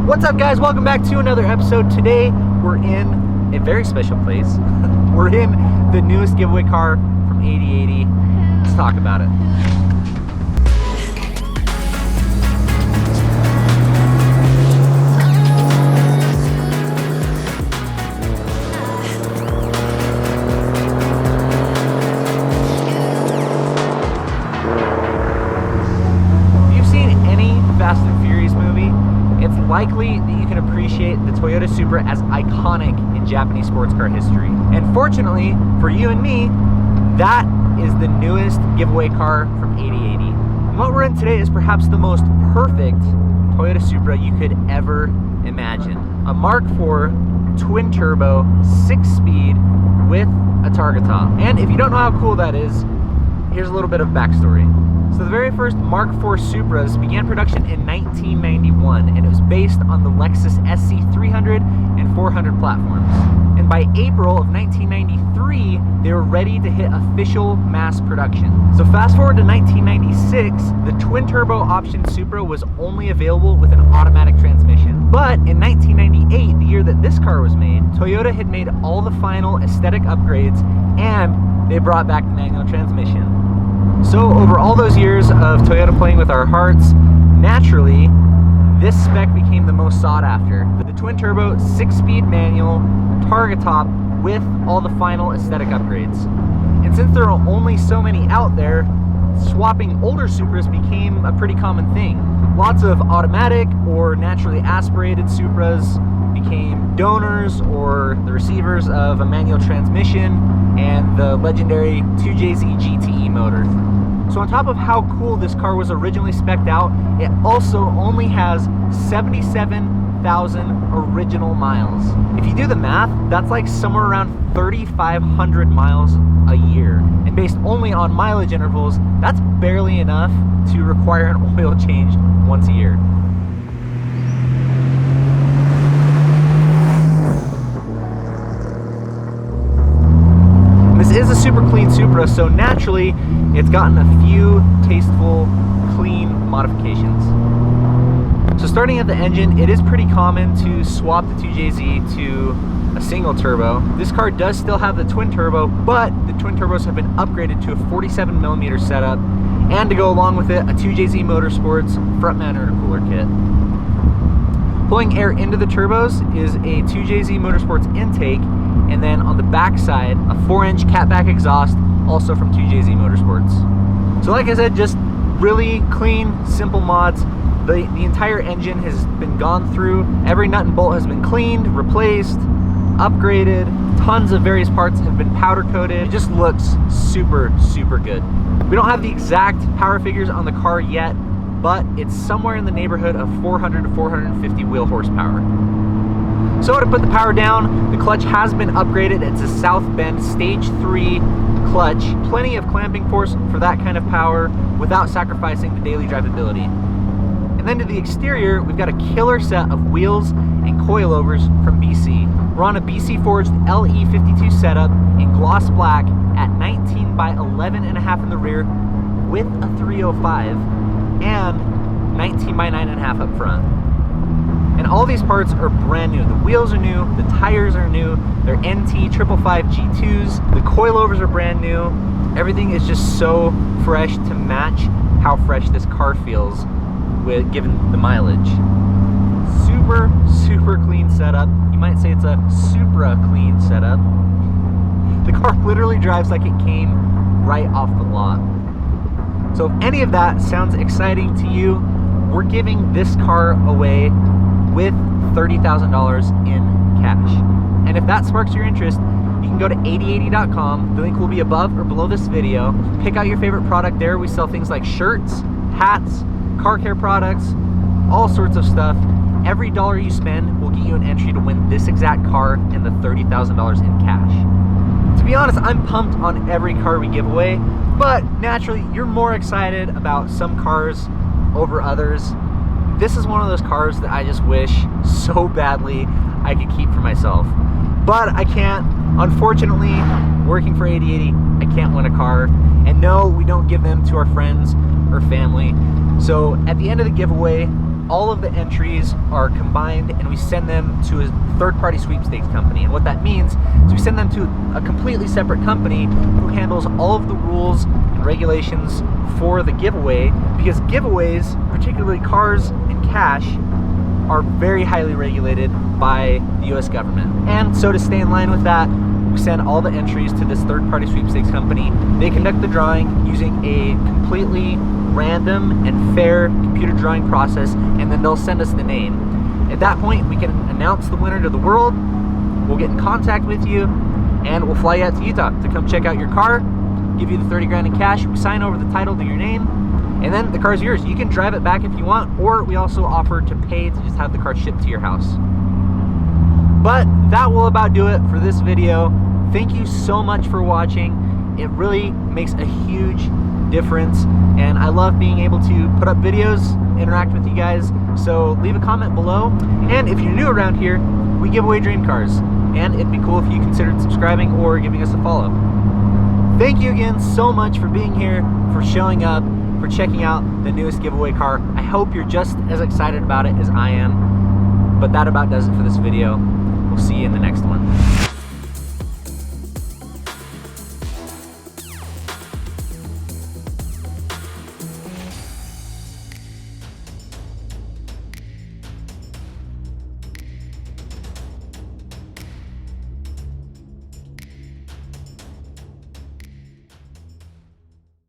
What's up, guys? Welcome back to another episode. Today we're in a very special place. We're in the newest giveaway car from 8080. Let's talk about it. If you've seen any Fast and Furious movie, it's likely that you can appreciate the Toyota Supra as iconic in Japanese sports car history. And fortunately for you and me, that is the newest giveaway car from 8080. And what we're in today is perhaps the most perfect Toyota Supra you could ever imagine. A Mark IV twin turbo 6-speed with a targa top. And if you don't know how cool that is, here's a little bit of backstory. So the very first Mark IV Supras began production in 1991, and it was based on the Lexus SC300 and 400 platforms. And by April of 1993, they were ready to hit official mass production. So fast forward to 1996, the twin turbo option Supra was only available with an automatic transmission. But in 1998, the year that this car was made, Toyota had made all the final aesthetic upgrades, and they brought back the manual transmission. So over all those years of Toyota playing with our hearts, naturally, this spec became the most sought after. The twin turbo 6-speed manual targa top with all the final aesthetic upgrades. And since there are only so many out there, swapping older Supras became a pretty common thing. Lots of automatic or naturally aspirated Supras became donors or the receivers of a manual transmission and the legendary 2JZ GTE motor. So on top of how cool this car was originally spec'd out, it also only has 77,000 original miles. If you do the math, that's like somewhere around 3,500 miles a year. And based only on mileage intervals, that's barely enough to require an oil change once a year. This is a super clean Supra, so naturally it's gotten a few tasteful, clean modifications. So starting at the engine, it is pretty common to swap the 2JZ to a single turbo. This car does still have the twin turbo, but the twin turbos have been upgraded to a 47mm setup, and to go along with it, a 2JZ Motorsports front mount intercooler kit. Pulling air into the turbos is a 2JZ Motorsports intake, and then on the back side, a 4-inch catback exhaust, also from 2JZ Motorsports. So like I said, just really clean, simple mods. The entire engine has been gone through. Every nut and bolt has been cleaned, replaced, upgraded. Tons of various parts have been powder coated. It just looks super, super good. We don't have the exact power figures on the car yet, but it's somewhere in the neighborhood of 400 to 450 wheel horsepower. So to put the power down, the clutch has been upgraded. It's a South Bend Stage 3 clutch. Plenty of clamping force for that kind of power without sacrificing the daily drivability. And then to the exterior, we've got a killer set of wheels and coilovers from BC. We're on a BC forged LE52 setup in gloss black at 19 by 11.5 in the rear with a 305 and 19 by 9.5 up front. And all these parts are brand new. The wheels are new, the tires are new, they're NT 555 G2s, the coilovers are brand new. Everything is just so fresh to match how fresh this car feels with given the mileage. Super, super clean setup. You might say it's a Supra clean setup. The car literally drives like it came right off the lot. So if any of that sounds exciting to you, we're giving this car away with $30,000 in cash. And if that sparks your interest, you can go to 8080.com. The link will be above or below this video. Pick out your favorite product there. We sell things like shirts, hats, car care products, all sorts of stuff. Every dollar you spend will get you an entry to win this exact car and the $30,000 in cash. To be honest, I'm pumped on every car we give away, but naturally you're more excited about some cars over others. This is one of those cars that I just wish so badly I could keep for myself. But I can't. Unfortunately, working for 8080, I can't win a car. And no, we don't give them to our friends or family. So at the end of the giveaway, all of the entries are combined and we send them to a third-party sweepstakes company. And what that means is we send them to a completely separate company who handles all of the rules and regulations for the giveaway, because giveaways, particularly cars and cash, are very highly regulated by the US government. And so to stay in line with that, we send all the entries to this third-party sweepstakes company. They conduct the drawing using a completely random and fair computer drawing process, and then they'll send us the name. At that point, we can announce the winner to the world. We'll get in contact with you, and we'll fly you out to Utah to come check out your car, give you the 30 grand in cash, we sign over the title to your name, and then the car's yours. You can drive it back if you want, or we also offer to pay to just have the car shipped to your house. But that will about do it for this video. Thank you so much for watching. It really makes a huge difference, and I love being able to put up videos, interact with you guys. So leave a comment below, and if you're new around here, we give away dream cars, and it'd be cool if you considered subscribing or giving us a follow. Thank you again so much for being here, for showing up, for checking out the newest giveaway car. I hope you're just as excited about it as I am. But that about does it for this video. We'll see you in the next one.